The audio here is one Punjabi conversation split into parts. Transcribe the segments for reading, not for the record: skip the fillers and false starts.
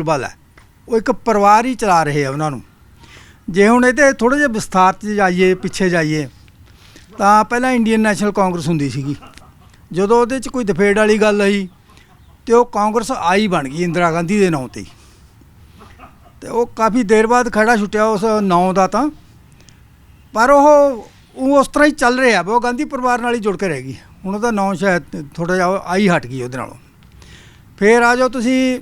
ਬਲ ਹੈ ਉਹ ਇੱਕ ਪਰਿਵਾਰ ਹੀ ਚਲਾ ਰਹੇ ਆ ਉਹਨਾਂ ਨੂੰ। ਜੇ ਹੁਣ ਇਹਦੇ ਥੋੜ੍ਹੇ ਜਿਹੇ ਵਿਸਥਾਰ 'ਚ ਜਾਈਏ, ਪਿੱਛੇ ਜਾਈਏ ਤਾਂ ਪਹਿਲਾਂ ਇੰਡੀਅਨ ਨੈਸ਼ਨਲ ਕਾਂਗਰਸ ਹੁੰਦੀ ਸੀਗੀ। ਜਦੋਂ ਉਹਦੇ 'ਚ ਕੋਈ ਦਫੇੜ ਵਾਲੀ ਗੱਲ ਆਈ ਤੇ ਉਹ ਕਾਂਗਰਸ ਆਈ ਬਣ ਗਈ ਇੰਦਰਾ ਗਾਂਧੀ ਦੇ ਨਾਂ 'ਤੇ ਹੀ, ਅਤੇ ਉਹ ਕਾਫੀ ਦੇਰ ਬਾਅਦ ਖਹਿੜਾ ਛੁੱਟਿਆ ਉਸ ਨਾਂ ਦਾ। ਤਾਂ ਪਰ ਉਹ ਉਸ ਤਰ੍ਹਾਂ ਹੀ ਚੱਲ ਰਿਹਾ ਉਹ ਗਾਂਧੀ ਪਰਿਵਾਰ ਨਾਲ ਹੀ ਜੁੜ ਕੇ ਰਹਿ ਗਈ। ਹੁਣ ਉਹਦਾ ਨਾਂ ਸ਼ਾਇਦ ਥੋੜ੍ਹਾ ਜਿਹਾ ਆਈ ਹਟ ਗਈ ਉਹਦੇ ਨਾਲੋਂ। ਫਿਰ ਆ ਜਾਓ ਤੁਸੀਂ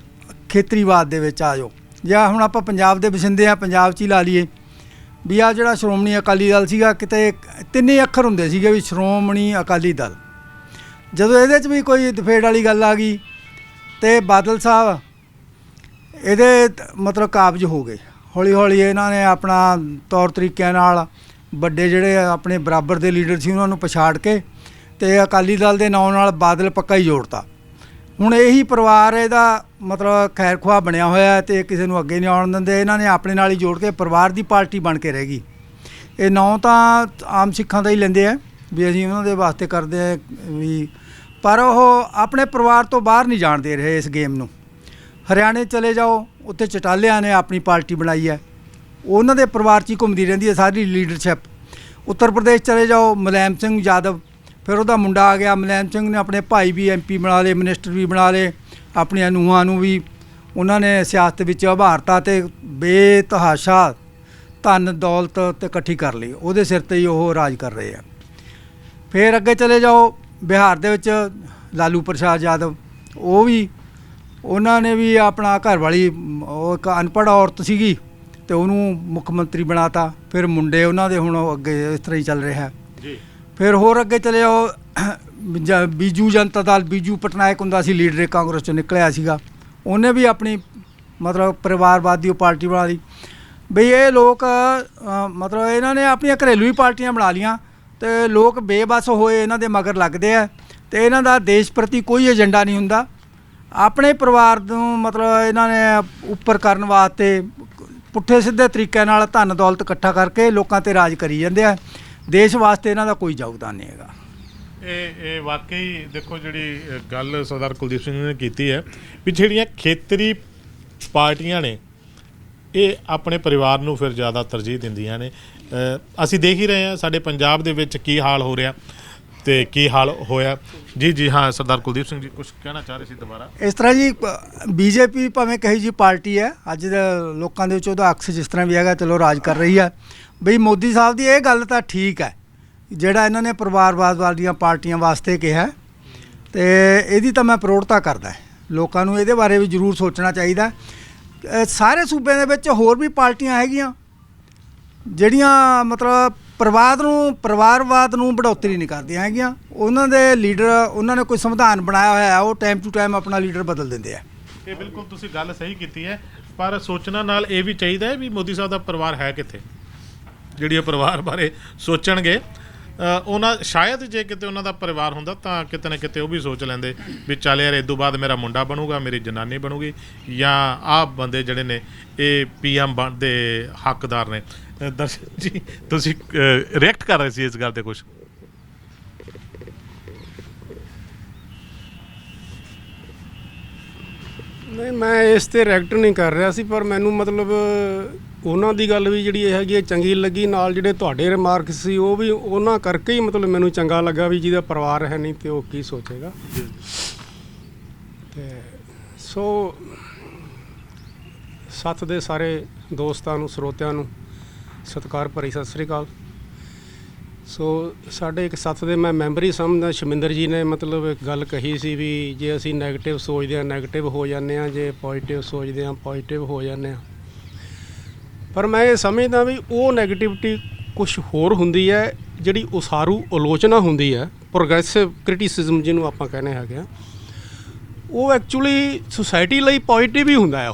ਖੇਤਰੀਵਾਦ ਦੇ ਵਿੱਚ ਆ ਜਾਓ, ਜਾਂ ਹੁਣ ਆਪਾਂ ਪੰਜਾਬ ਦੇ ਵਸਿੰਦੇ ਹਾਂ, ਪੰਜਾਬ 'ਚ ਹੀ ਲਾ ਲਈਏ ਵੀ ਆਹ ਜਿਹੜਾ ਸ਼੍ਰੋਮਣੀ ਅਕਾਲੀ ਦਲ ਸੀਗਾ, ਕਿਤੇ ਤਿੰਨ ਹੀ ਅੱਖਰ ਹੁੰਦੇ ਸੀਗੇ ਵੀ ਸ਼੍ਰੋਮਣੀ ਅਕਾਲੀ ਦਲ। ਜਦੋਂ ਇਹਦੇ 'ਚ ਵੀ ਕੋਈ ਦਫੇੜ ਵਾਲੀ ਗੱਲ ਆ ਗਈ ਅਤੇ ਬਾਦਲ ਸਾਹਿਬ ਇਹਦੇ ਮਤਲਬ ਕਾਬਜ਼ ਹੋ ਗਏ। ਹੌਲੀ ਹੌਲੀ ਇਹਨਾਂ ਨੇ ਆਪਣਾ ਤੌਰ ਤਰੀਕਿਆਂ ਨਾਲ ਵੱਡੇ ਜਿਹੜੇ ਆਪਣੇ ਬਰਾਬਰ ਦੇ ਲੀਡਰ ਸੀ ਉਹਨਾਂ ਨੂੰ ਪਛਾੜ ਕੇ ਅਤੇ ਅਕਾਲੀ ਦਲ ਦੇ ਨਾਂ ਨਾਲ ਬਾਦਲ ਪੱਕਾ ਹੀ ਜੋੜਤਾ। ਹੁਣ ਇਹੀ ਪਰਿਵਾਰ ਇਹਦਾ ਮਤਲਬ ਖੈਰ ਖੁਆਹ ਬਣਿਆ ਹੋਇਆ ਅਤੇ ਕਿਸੇ ਨੂੰ ਅੱਗੇ ਨਹੀਂ ਆਉਣ ਦਿੰਦੇ। ਇਹਨਾਂ ਨੇ ਆਪਣੇ ਨਾਲ ਹੀ ਜੋੜ ਕੇ ਪਰਿਵਾਰ ਦੀ ਪਾਰਟੀ ਬਣ ਕੇ ਰਹਿ ਗਈ। ਇਹ ਨਾਂ ਤਾਂ ਆਮ ਸਿੱਖਾਂ ਦਾ ਹੀ ਲੈਂਦੇ ਆ ਵੀ ਅਸੀਂ ਉਹਨਾਂ ਦੇ ਵਾਸਤੇ ਕਰਦੇ ਹਾਂ ਵੀ, ਪਰ ਉਹ ਆਪਣੇ ਪਰਿਵਾਰ ਤੋਂ ਬਾਹਰ ਨਹੀਂ ਜਾਣ ਦੇ ਰਹੇ ਇਸ ਗੇਮ ਨੂੰ। ਹਰਿਆਣੇ ਚਲੇ ਜਾਓ, ਉੱਥੇ ਚਟਾਲਿਆਂ ਨੇ ਆਪਣੀ ਪਾਰਟੀ ਬਣਾਈ ਹੈ, ਉਹਨਾਂ ਦੇ ਪਰਿਵਾਰ 'ਚ ਹੀ ਘੁੰਮਦੀ ਰਹਿੰਦੀ ਹੈ ਸਾਰੀ ਲੀਡਰਸ਼ਿਪ। ਉੱਤਰ ਪ੍ਰਦੇਸ਼ ਚਲੇ ਜਾਓ, ਮੁਲਾਇਮ ਸਿੰਘ ਯਾਦਵ, ਫਿਰ ਉਹਦਾ ਮੁੰਡਾ ਆ ਗਿਆ ਮੁਲਾਇਮ ਸਿੰਘ ਨੇ ਆਪਣੇ ਭਾਈ ਵੀ MP ਬਣਾ ਲਏ, ਮਿਨਿਸਟਰ ਵੀ ਬਣਾ ਲਏ, ਆਪਣੀਆਂ ਨੂੰਹਾਂ ਨੂੰ ਵੀ ਉਹਨਾਂ ਨੇ ਸਿਆਸਤ ਵਿੱਚ ਉਭਾਰਤਾ ਅਤੇ ਬੇਤਹਾਸ਼ਾ ਧਨ ਦੌਲਤ ਤੇ ਇਕੱਠੀ ਕਰ ਲਈ, ਉਹਦੇ ਸਿਰ 'ਤੇ ਹੀ ਉਹ ਰਾਜ ਕਰ ਰਹੇ ਆ। ਫਿਰ ਅੱਗੇ ਚਲੇ ਜਾਓ ਬਿਹਾਰ ਦੇ ਵਿੱਚ ਲਾਲੂ ਪ੍ਰਸਾਦ ਯਾਦਵ, ਉਹ ਵੀ ਉਹਨਾਂ ਨੇ ਵੀ ਆਪਣਾ ਘਰ ਵਾਲੀ ਉਹ ਇੱਕ ਅਨਪੜ੍ਹ ਔਰਤ ਸੀਗੀ ਅਤੇ ਉਹਨੂੰ ਮੁੱਖ ਮੰਤਰੀ ਬਣਾ ਤਾ। ਫਿਰ ਮੁੰਡੇ ਉਹਨਾਂ ਦੇ ਹੁਣ ਅੱਗੇ ਇਸ ਤਰ੍ਹਾਂ ਹੀ ਚੱਲ ਰਿਹਾ ਜੀ। ਫਿਰ ਹੋਰ ਅੱਗੇ ਚਲੇ ਜਾਓ ਬੀਜੂ ਜਨਤਾ ਦਲ, ਬੀਜੂ ਪਟਨਾਇਕ ਹੁੰਦਾ ਸੀ ਲੀਡਰ ਕਾਂਗਰਸ 'ਚੋਂ ਨਿਕਲਿਆ ਸੀਗਾ, ਉਹਨੇ ਵੀ ਆਪਣੀ ਮਤਲਬ ਪਰਿਵਾਰਵਾਦ ਦੀ ਉਹ ਪਾਰਟੀ ਬਣਾ ਲਈ। ਬਈ ਇਹ ਲੋਕ ਮਤਲਬ ਇਹਨਾਂ ਨੇ ਆਪਣੀਆਂ ਘਰੇਲੂ ਹੀ ਪਾਰਟੀਆਂ ਬਣਾ ਲਈਆਂ ਅਤੇ ਲੋਕ ਬੇਬਸ ਹੋਏ ਇਹਨਾਂ ਦੇ ਮਗਰ ਲੱਗਦੇ ਆ ਅਤੇ ਇਹਨਾਂ ਦਾ ਦੇਸ਼ ਪ੍ਰਤੀ ਕੋਈ ਏਜੰਡਾ ਨਹੀਂ ਹੁੰਦਾ। ਆਪਣੇ ਪਰਿਵਾਰ ਨੂੰ ਮਤਲਬ ਇਹਨਾਂ ਨੇ ਉੱਪਰ ਕਰਨ ਵਾਸਤੇ ਪੁੱਠੇ ਸਿੱਧੇ ਤਰੀਕੇ ਨਾਲ ਧਨ ਦੌਲਤ ਇਕੱਠਾ ਕਰਕੇ ਲੋਕਾਂ 'ਤੇ ਰਾਜ ਕਰੀ ਜਾਂਦੇ ਆ। ਦੇਸ਼ ਵਾਸਤੇ ਇਹਨਾਂ ਦਾ ਕੋਈ ਯੋਗਦਾਨ ਨਹੀਂ ਹੈਗਾ। ਇਹ ਵਾਕਈ ਦੇਖੋ ਜਿਹੜੀ ਗੱਲ ਸਰਦਾਰ ਕੁਲਦੀਪ ਸਿੰਘ ਨੇ ਕੀਤੀ ਹੈ ਵੀ ਜਿਹੜੀਆਂ ਖੇਤਰੀ ਪਾਰਟੀਆਂ ਨੇ ਇਹ ਆਪਣੇ ਪਰਿਵਾਰ ਨੂੰ ਫਿਰ ਜ਼ਿਆਦਾ ਤਰਜੀਹ ਦਿੰਦੀਆਂ ਨੇ। ਅਸੀਂ ਦੇਖ ਹੀ ਰਹੇ ਹਾਂ ਸਾਡੇ ਪੰਜਾਬ ਦੇ ਵਿੱਚ ਕੀ ਹਾਲ ਹੋ ਰਿਹਾ ਅਤੇ ਕੀ ਹਾਲ ਹੋਇਆ। ਜੀ ਹਾਂ ਸਰਦਾਰ ਕੁਲਦੀਪ ਸਿੰਘ ਜੀ ਕੁਛ ਕਹਿਣਾ ਚਾਹ ਰਹੇ ਸੀ ਦੁਬਾਰਾ। ਇਸ ਤਰ੍ਹਾਂ ਜੀ BJP ਭਾਵੇਂ ਕਹੀ ਜੀ ਪਾਰਟੀ ਹੈ, ਅੱਜ ਦੇ ਲੋਕਾਂ ਦੇ ਵਿੱਚ ਉਹਦਾ ਅਕਸ ਜਿਸ ਤਰ੍ਹਾਂ ਵੀ ਹੈਗਾ ਚਲੋ ਰਾਜ ਕਰ ਰਹੀ ਹੈ। ਬਈ ਮੋਦੀ ਸਾਹਿਬ ਦੀ ਇਹ ਗੱਲ ਤਾਂ ਠੀਕ ਹੈ ਜਿਹੜਾ ਇਹਨਾਂ ਨੇ ਪਰਿਵਾਰਵਾਦ ਵਾਲੀਆਂ ਪਾਰਟੀਆਂ ਵਾਸਤੇ ਕਿਹਾ, ਅਤੇ ਇਹਦੀ ਤਾਂ ਮੈਂ ਪ੍ਰੋੜਤਾ ਕਰਦਾ। ਲੋਕਾਂ ਨੂੰ ਇਹਦੇ ਬਾਰੇ ਵੀ ਜ਼ਰੂਰ ਸੋਚਣਾ ਚਾਹੀਦਾ। ਸਾਰੇ ਸੂਬਿਆਂ ਦੇ ਵਿੱਚ ਹੋਰ ਵੀ ਪਾਰਟੀਆਂ ਹੈਗੀਆਂ ਜਿਹੜੀਆਂ ਮਤਲਬ ਪਰਿਵਾਰਵਾਦ ਨੂੰ ਬੜੋਤਰੀ ਨਹੀਂ ਕਰਦੀਆਂ ਹੈਗੀਆਂ। ਉਹਨਾਂ ਦੇ ਲੀਡਰ ਉਹਨਾਂ ਨੇ ਕੋਈ ਸੰਵਿਧਾਨ ਬਣਾਇਆ ਹੋਇਆ, ਉਹ ਟਾਈਮ ਟੂ ਟਾਈਮ ਆਪਣਾ ਲੀਡਰ ਬਦਲ ਦਿੰਦੇ ਆ। ਇਹ ਬਿਲਕੁਲ ਤੁਸੀਂ ਗੱਲ ਸਹੀ ਕੀਤੀ ਹੈ, ਪਰ ਸੋਚਣਾ ਨਾਲ ਇਹ ਵੀ ਚਾਹੀਦਾ ਹੈ ਵੀ ਮੋਦੀ ਸਾਹਿਬ ਦਾ ਪਰਿਵਾਰ ਹੈ ਕਿੱਥੇ। ਜਿਹੜੀ ਉਹ ਪਰਿਵਾਰ ਬਾਰੇ ਸੋਚਣਗੇ ਉਹਨਾਂ ਸ਼ਾਇਦ ਜੇ ਕਿਤੇ ਉਹਨਾਂ ਦਾ ਪਰਿਵਾਰ ਹੁੰਦਾ ਤਾਂ ਕਿਤੇ ਨਾ ਕਿਤੇ ਉਹ ਵੀ ਸੋਚ ਲੈਂਦੇ ਵੀ ਚੱਲ ਯਾਰ ਇਸ ਤੋਂ ਬਾਅਦ ਮੇਰਾ ਮੁੰਡਾ ਬਣੂਗਾ, ਮੇਰੀ ਜਨਾਨੀ ਬਣੂਗੀ, ਜਾਂ ਆਹ ਬੰਦੇ ਜਿਹੜੇ ਨੇ ਇਹ PM ਬਣ ਦੇ ਹੱਕਦਾਰ ਨੇ। ਦਰਸ਼ਨ ਜੀ ਤੁਸੀਂ ਰਿਐਕਟ ਕਰ ਰਹੇ ਸੀ ਇਸ ਗੱਲ 'ਤੇ ਕੁਛ? ਨਹੀਂ, ਮੈਂ ਇਸ 'ਤੇ ਰਿਐਕਟ ਨਹੀਂ ਕਰ ਰਿਹਾ ਸੀ, ਪਰ ਮੈਨੂੰ ਮਤਲਬ ਉਹਨਾਂ ਦੀ ਗੱਲ ਵੀ ਜਿਹੜੀ ਹੈਗੀ ਚੰਗੀ ਲੱਗੀ। ਨਾਲ ਜਿਹੜੇ ਤੁਹਾਡੇ ਰਿਮਾਰਕਸ ਸੀ ਉਹ ਵੀ ਉਹਨਾਂ ਕਰਕੇ ਹੀ ਮਤਲਬ ਮੈਨੂੰ ਚੰਗਾ ਲੱਗਾ ਵੀ ਜਿਹਦਾ ਪਰਿਵਾਰ ਹੈ ਨਹੀਂ ਅਤੇ ਉਹ ਕੀ ਸੋਚੇਗਾ। ਅਤੇ ਸੋ ਸੱਥ ਦੇ ਸਾਰੇ ਦੋਸਤਾਂ ਨੂੰ, ਸਰੋਤਿਆਂ ਨੂੰ ਸਤਿਕਾਰ ਭਰੀ ਸਤਿ ਸ਼੍ਰੀ ਅਕਾਲ। ਸੋ ਸਾਡੇ ਇੱਕ ਸੱਥ ਦੇ ਮੈਂ ਮੈਂਬਰ ਹੀ ਸਮਝਦਾ, ਸ਼ਮਿੰਦਰ ਜੀ ਨੇ ਮਤਲਬ ਇੱਕ ਗੱਲ ਕਹੀ ਸੀ ਵੀ ਜੇ ਅਸੀਂ ਨੈਗੇਟਿਵ ਸੋਚਦੇ ਹਾਂ ਨੈਗੇਟਿਵ ਹੋ ਜਾਂਦੇ ਹਾਂ, ਜੇ ਪੋਜ਼ੀਟਿਵ ਸੋਚਦੇ ਹਾਂ ਪੋਜ਼ੀਟਿਵ ਹੋ ਜਾਂਦੇ ਹਾਂ। ਪਰ ਮੈਂ ਇਹ ਸਮਝਦਾ ਵੀ ਉਹ ਨੈਗੇਟਿਵਿਟੀ ਕੁਛ ਹੋਰ ਹੁੰਦੀ ਹੈ ਜਿਹੜੀ ਉਸਾਰੂ ਆਲੋਚਨਾ ਹੁੰਦੀ ਹੈ, ਪ੍ਰੋਗਰੈਸਿਵ ਕ੍ਰਿਟਿਸਿਜ਼ਮ ਜਿਹਨੂੰ ਆਪਾਂ ਕਹਿੰਦੇ ਹੈਗੇ ਆ, ਉਹ ਐਕਚੁਅਲੀ ਸੁਸਾਇਟੀ ਲਈ ਪੋਜ਼ੀਟਿਵ ਹੀ ਹੁੰਦਾ ਹੈ।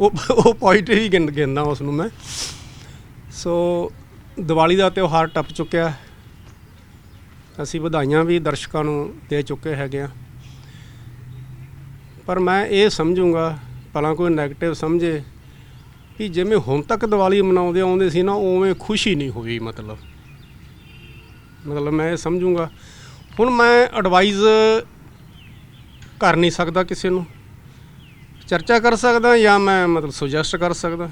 ਉਹ ਪੋਜ਼ੀਟਿਵ ਹੀ ਗਿਣਦਾ ਉਸ ਨੂੰ ਮੈਂ। ਸੋ ਦੀਵਾਲੀ ਦਾ ਤਿਉਹਾਰ ਟੱਪ ਚੁੱਕਿਆ, ਅਸੀਂ ਵਧਾਈਆਂ ਵੀ ਦਰਸ਼ਕਾਂ ਨੂੰ ਦੇ ਚੁੱਕੇ ਹੈਗੇ ਆ। ਪਰ ਮੈਂ ਇਹ ਸਮਝੂੰਗਾ ਭਲਾ ਕੋਈ ਨੈਗੇਟਿਵ ਸਮਝੇ ਕਿ ਜਿਵੇਂ ਹੁਣ ਤੱਕ ਦੀਵਾਲੀ ਮਨਾਉਂਦੇ ਆਉਂਦੇ ਸੀ ਨਾ ਉਵੇਂ ਖੁਸ਼ੀ ਨਹੀਂ ਹੋਈ। ਮਤਲਬ ਮੈਂ ਇਹ ਸਮਝੂੰਗਾ। ਹੁਣ ਮੈਂ ਐਡਵਾਈਜ਼ ਕਰ ਨਹੀਂ ਸਕਦਾ ਕਿਸੇ ਨੂੰ, ਚਰਚਾ ਕਰ ਸਕਦਾ ਜਾਂ ਮੈਂ ਮਤਲਬ ਸੁਜੈਸਟ ਕਰ ਸਕਦਾ,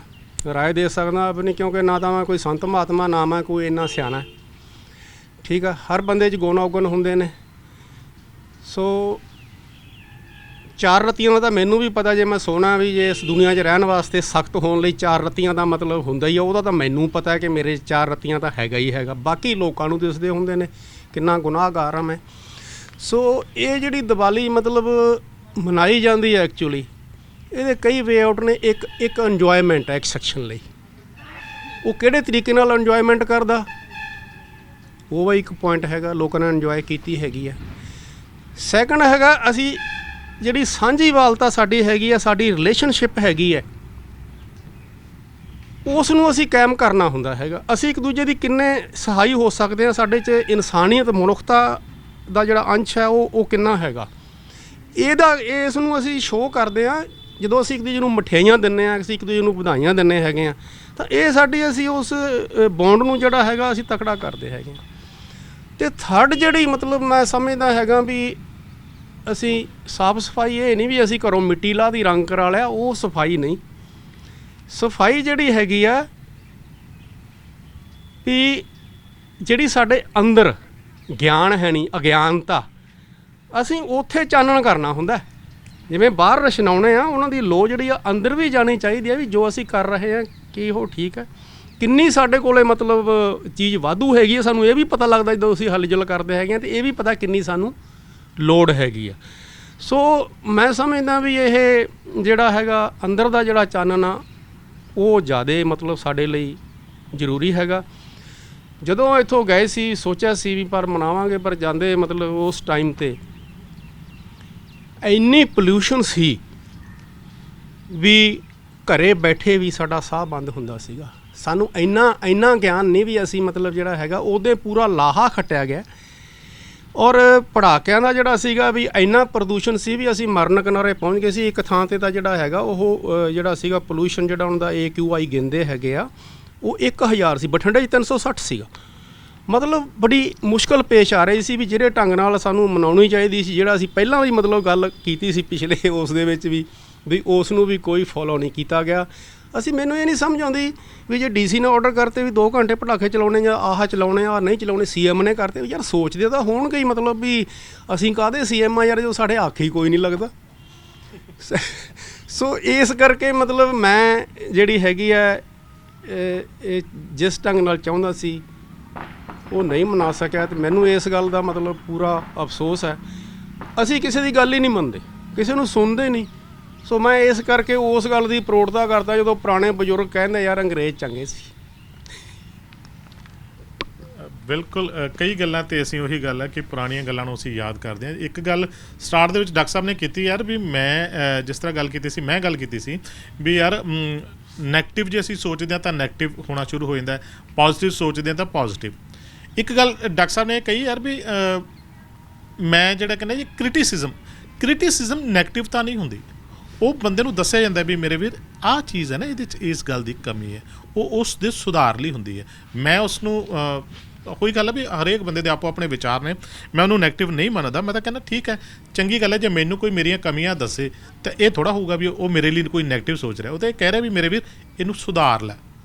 ਰਾਏ ਦੇ ਸਕਦਾ ਆਪਣੀ, ਕਿਉਂਕਿ ਨਾ ਤਾਂ ਮੈਂ ਕੋਈ ਸੰਤ ਮਹਾਤਮਾ, ਨਾ ਮੈਂ ਕੋਈ ਇੰਨਾ ਸਿਆਣਾ। ਠੀਕ ਆ, ਹਰ ਬੰਦੇ 'ਚ ਗੁਣ ਔਗਣ ਹੁੰਦੇ ਨੇ। ਸੋ 4 ਰਤੀਆਂ ਦਾ ਤਾਂ ਮੈਨੂੰ ਵੀ ਪਤਾ, ਜੇ ਮੈਂ ਸੋਣਾ ਵੀ ਜੇ ਇਸ ਦੁਨੀਆ 'ਚ ਰਹਿਣ ਵਾਸਤੇ ਸਖਤ ਹੋਣ ਲਈ 4 ਰਤੀਆਂ ਦਾ ਮਤਲਬ ਹੁੰਦਾ ਹੀ ਆ, ਉਹਦਾ ਤਾਂ ਮੈਨੂੰ ਪਤਾ ਹੈ ਕਿ ਮੇਰੇ 4 ਰਤੀਆਂ ਤਾਂ ਹੈਗਾ ਹੀ ਹੈਗਾ। ਬਾਕੀ ਲੋਕਾਂ ਨੂੰ ਦਿਸਦੇ ਹੁੰਦੇ ਨੇ ਕਿੰਨਾ ਗੁਨਾਹਗਾਰ ਹਾਂ ਮੈਂ। ਸੋ ਇਹ ਜਿਹੜੀ ਦੀਵਾਲੀ ਮਤਲਬ ਮਨਾਈ ਜਾਂਦੀ ਹੈ, ਐਕਚੁਅਲੀ ਇਹਦੇ ਕਈ ਵੇ ਆਊਟ ਨੇ। ਇੱਕ ਇੰਜੋਇਮੈਂਟ ਹੈ ਇੱਕ ਸੈਕਸ਼ਨ ਲਈ, ਉਹ ਕਿਹੜੇ ਤਰੀਕੇ ਨਾਲ ਇੰਜੋਇਮੈਂਟ ਕਰਦਾ ਉਹ ਵੀ ਇੱਕ ਪੁਆਇੰਟ ਹੈਗਾ, ਲੋਕਾਂ ਨੇ ਇੰਜੋਏ ਕੀਤੀ ਹੈਗੀ ਹੈ। ਸੈਕੰਡ ਹੈਗਾ ਅਸੀਂ ਜਿਹੜੀ ਸਾਂਝੀਵਾਲਤਾ ਸਾਡੀ ਹੈਗੀ ਆ, ਸਾਡੀ ਰਿਲੇਸ਼ਨਸ਼ਿਪ ਹੈਗੀ ਹੈ, ਉਸ ਨੂੰ ਅਸੀਂ ਕਾਇਮ ਕਰਨਾ ਹੁੰਦਾ ਹੈਗਾ। ਅਸੀਂ ਇੱਕ ਦੂਜੇ ਦੀ ਕਿੰਨੇ ਸਹਾਈ ਹੋ ਸਕਦੇ ਹਾਂ, ਸਾਡੇ 'ਚ ਇਨਸਾਨੀਅਤ ਮਨੁੱਖਤਾ ਦਾ ਜਿਹੜਾ ਅੰਸ਼ ਹੈ ਉਹ ਕਿੰਨਾ ਹੈਗਾ, ਇਸ ਨੂੰ ਅਸੀਂ ਸ਼ੋਅ ਕਰਦੇ ਹਾਂ ਜਦੋਂ ਅਸੀਂ ਇੱਕ ਦੂਜੇ ਨੂੰ ਮਠਿਆਈਆਂ ਦਿੰਦੇ ਹਾਂ, ਅਸੀਂ ਇੱਕ ਦੂਜੇ ਨੂੰ ਵਧਾਈਆਂ ਦਿੰਦੇ ਹੈਗੇ ਹਾਂ। ਤਾਂ ਇਹ ਸਾਡੀ ਅਸੀਂ ਉਸ ਬੌਂਡ ਨੂੰ ਜਿਹੜਾ ਹੈਗਾ ਅਸੀਂ ਤਕੜਾ ਕਰਦੇ ਹੈਗੇ ਹਾਂ। ਅਤੇ ਥਰਡ ਜਿਹੜੀ ਮਤਲਬ ਮੈਂ ਸਮਝਦਾ ਹੈਗਾ ਵੀ ਅਸੀਂ ਸਾਫ ਸਫਾਈ, ਇਹ ਨਹੀਂ ਵੀ ਅਸੀਂ ਘਰੋਂ ਮਿੱਟੀ ਲਾ ਦੀ ਰੰਗ ਕਰਾ ਲਿਆ, ਉਹ ਸਫਾਈ ਨਹੀਂ। ਸਫਾਈ ਜਿਹੜੀ ਹੈਗੀ ਆ ਵੀ ਜਿਹੜੀ ਸਾਡੇ ਅੰਦਰ ਗਿਆਨ ਹੈ ਨਹੀਂ, ਅਗਿਆਨਤਾ, ਅਸੀਂ ਉੱਥੇ ਚਾਨਣ ਕਰਨਾ ਹੁੰਦਾ। ਜਿਵੇਂ ਬਾਹਰ ਰਸ਼ਨਾਉਣੇ ਆ, ਉਹਨਾਂ ਦੀ ਲੋ ਜਿਹੜੀ ਆ ਅੰਦਰ ਵੀ ਜਾਣੀ ਚਾਹੀਦੀ ਹੈ ਵੀ ਜੋ ਅਸੀਂ ਕਰ ਰਹੇ ਹਾਂ ਕੀ ਉਹ ਠੀਕ ਹੈ, ਕਿੰਨੀ ਸਾਡੇ ਕੋਲੇ ਮਤਲਬ ਚੀਜ਼ ਵਾਧੂ ਹੈਗੀ ਹੈ। ਸਾਨੂੰ ਇਹ ਵੀ ਪਤਾ ਲੱਗਦਾ ਜਦੋਂ ਅਸੀਂ ਹਲਚਲ ਕਰਦੇ ਹੈਗੇ ਹਾਂ, ਅਤੇ ਇਹ ਵੀ ਪਤਾ ਕਿੰਨੀ ਸਾਨੂੰ ਲੋੜ ਹੈਗੀ ਆ। ਸੋ ਮੈਂ ਸਮਝਦਾ ਵੀ ਇਹ ਜਿਹੜਾ ਹੈਗਾ ਅੰਦਰ ਦਾ ਜਿਹੜਾ ਚਾਨਣ ਆ ਉਹ ਜ਼ਿਆਦਾ ਮਤਲਬ ਸਾਡੇ ਲਈ ਜ਼ਰੂਰੀ ਹੈਗਾ। ਜਦੋਂ ਇੱਥੋਂ ਗਏ ਸੀ ਸੋਚਿਆ ਸੀ ਵੀ ਪਰ ਮਨਾਵਾਂਗੇ, ਪਰ ਜਾਂਦੇ ਮਤਲਬ ਉਸ ਟਾਈਮ 'ਤੇ ਇੰਨੀ ਪੋਲਿਊਸ਼ਨ ਸੀ ਵੀ ਘਰੇ ਬੈਠੇ ਵੀ ਸਾਡਾ ਸਾਹ ਬੰਦ ਹੁੰਦਾ ਸੀਗਾ। ਸਾਨੂੰ ਇੰਨਾ ਗਿਆਨ ਨਹੀਂ ਵੀ ਅਸੀਂ ਮਤਲਬ ਜਿਹੜਾ ਹੈਗਾ ਉਹਦੇ ਪੂਰਾ ਲਾਹਾ ਖੱਟਿਆ ਗਿਆ। ਔਰ ਪੜਾਕਿਆਂ ਦਾ ਜਿਹੜਾ ਸੀਗਾ ਵੀ ਇੰਨਾ ਪ੍ਰਦੂਸ਼ਣ ਸੀ ਵੀ ਅਸੀਂ ਮਰਨ ਕਿਨਾਰੇ ਪਹੁੰਚ ਗਏ ਸੀ। ਇੱਕ ਥਾਂ 'ਤੇ ਤਾਂ ਜਿਹੜਾ ਹੈਗਾ ਉਹ ਜਿਹੜਾ ਸੀਗਾ ਪੋਲਿਊਸ਼ਨ ਜਿਹੜਾ ਉਹਨਾਂ ਦਾ AQI ਗਿਣਦੇ ਹੈਗੇ ਆ ਉਹ 1000 ਸੀ, ਬਠਿੰਡੇ 'ਚ 360 ਸੀਗਾ। ਮਤਲਬ ਬੜੀ ਮੁਸ਼ਕਲ ਪੇਸ਼ ਆ ਰਹੀ ਸੀ ਵੀ ਜਿਹੜੇ ਢੰਗ ਨਾਲ ਸਾਨੂੰ ਮਨਾਉਣੀ ਚਾਹੀਦੀ ਸੀ, ਜਿਹੜਾ ਅਸੀਂ ਪਹਿਲਾਂ ਵੀ ਮਤਲਬ ਗੱਲ ਕੀਤੀ ਸੀ ਪਿਛਲੇ ਉਸ ਦੇ ਵਿੱਚ ਵੀ ਉਸ ਨੂੰ ਵੀ ਕੋਈ ਫੋਲੋ ਨਹੀਂ ਕੀਤਾ ਗਿਆ। ਮੈਨੂੰ ਇਹ ਨਹੀਂ ਸਮਝ ਆਉਂਦੀ ਵੀ ਜੇ DC ਨੇ ਆਰਡਰ ਕਰਤੇ ਵੀ 2 ਘੰਟੇ ਪਟਾਕੇ ਚਲਾਉਣੇ ਜਾਂ ਆਹ ਚਲਾਉਣੇ ਆ ਨਹੀਂ ਚਲਾਉਣੇ, CM ਨੇ ਕਰਤੇ, ਯਾਰ ਸੋਚਦੇ ਤਾਂ ਹੋਣਗੇ ਹੀ ਮਤਲਬ ਵੀ ਅਸੀਂ ਕਾਹਦੇ CM ਆ ਯਾਰ ਜੋ ਸਾਡੇ ਹੱਥ ਹੀ ਕੋਈ ਨਹੀਂ ਲੱਗਦਾ। ਸੋ ਇਸ ਕਰਕੇ ਮਤਲਬ ਮੈਂ ਜਿਹੜੀ ਹੈਗੀ ਹੈ ਇਹ ਜਿਸ ਢੰਗ ਨਾਲ ਚਾਹੁੰਦਾ ਸੀ ਉਹ ਨਹੀਂ ਮਨਾ ਸਕਿਆ, ਅਤੇ ਮੈਨੂੰ ਇਸ ਗੱਲ ਦਾ ਮਤਲਬ ਪੂਰਾ ਅਫਸੋਸ ਹੈ। ਅਸੀਂ ਕਿਸੇ ਦੀ ਗੱਲ ਹੀ ਨਹੀਂ ਮੰਨਦੇ, ਕਿਸੇ ਨੂੰ ਸੁਣਦੇ ਨਹੀਂ। ਸੋ ਮੈਂ ਇਸ ਕਰਕੇ ਉਸ ਗੱਲ ਦੀ ਪ੍ਰੋੜਤਾ ਕਰਦਾ ਜਦੋਂ ਪੁਰਾਣੇ ਬਜ਼ੁਰਗ ਕਹਿੰਦੇ ਯਾਰ ਅੰਗਰੇਜ਼ ਚੰਗੇ ਸੀ। ਬਿਲਕੁਲ, ਕਈ ਗੱਲਾਂ ਤੇ ਅਸੀਂ ਉਹੀ ਗੱਲ ਹੈ ਕਿ ਪੁਰਾਣੀਆਂ ਗੱਲਾਂ ਨੂੰ ਅਸੀਂ ਯਾਦ ਕਰਦੇ ਹਾਂ। ਇੱਕ ਗੱਲ ਸਟਾਰਟ ਦੇ ਵਿੱਚ ਡਾਕਟਰ ਸਾਹਿਬ ਨੇ ਕੀਤੀ ਯਾਰ ਵੀ ਮੈਂ ਜਿਸ ਤਰ੍ਹਾਂ ਗੱਲ ਕੀਤੀ ਸੀ, ਮੈਂ ਗੱਲ ਕੀਤੀ ਸੀ ਵੀ ਯਾਰ ਨੈਗੇਟਿਵ ਜੇ ਅਸੀਂ ਸੋਚਦੇ ਹਾਂ ਤਾਂ ਨੈਗੇਟਿਵ ਹੋਣਾ ਸ਼ੁਰੂ ਹੋ ਜਾਂਦਾ, ਪੋਜ਼ੀਟਿਵ ਸੋਚਦੇ ਹਾਂ ਤਾਂ ਪੋਜ਼ੀਟਿਵ। ਇੱਕ ਗੱਲ ਡਾਕਟਰ ਸਾਹਿਬ ਨੇ ਕਹੀ ਯਾਰ ਵੀ ਮੈਂ ਜਿਹੜਾ ਕਹਿੰਦਾ ਜੀ ਕ੍ਰਿਟਿਸਿਜ਼ਮ ਨੈਗੇਟਿਵ ਤਾਂ ਨਹੀਂ ਹੁੰਦੀ, ਉਹ ਬੰਦੇ ਨੂੰ ਦੱਸਿਆ ਜਾਂਦਾ ਵੀ ਮੇਰੇ ਵੀਰ ਆਹ ਚੀਜ਼ ਹੈ ਨਾ, ਇਹਦੇ 'ਚ ਇਸ ਗੱਲ ਦੀ ਕਮੀ ਹੈ, ਉਹ ਉਸ ਦੇ ਸੁਧਾਰ ਲਈ ਹੁੰਦੀ ਹੈ। ਮੈਂ ਉਸ ਨੂੰ ਕੋਈ ਗੱਲ ਹੈ ਵੀ ਹਰੇਕ ਬੰਦੇ ਦੇ ਆਪੋ ਆਪਣੇ ਵਿਚਾਰ ਨੇ, ਮੈਂ ਉਹਨੂੰ ਨੈਗੇਟਿਵ ਨਹੀਂ ਮੰਨਦਾ। ਮੈਂ ਤਾਂ ਕਹਿੰਦਾ ਠੀਕ ਹੈ, ਚੰਗੀ ਗੱਲ ਹੈ ਜੇ ਮੈਨੂੰ ਕੋਈ ਮੇਰੀਆਂ ਕਮੀਆਂ ਦੱਸੇ ਤਾਂ ਇਹ ਥੋੜ੍ਹਾ ਹੋਊਗਾ ਵੀ ਉਹ ਮੇਰੇ ਲਈ ਕੋਈ ਨੈਗੇਟਿਵ ਸੋਚ ਰਿਹਾ, ਉਹ ਤਾਂ ਇਹ ਕਹਿ ਰਿਹਾ ਵੀ ਮੇਰੇ ਵੀਰ ਇਹਨੂੰ ਸੁਧਾਰ ਲੈ।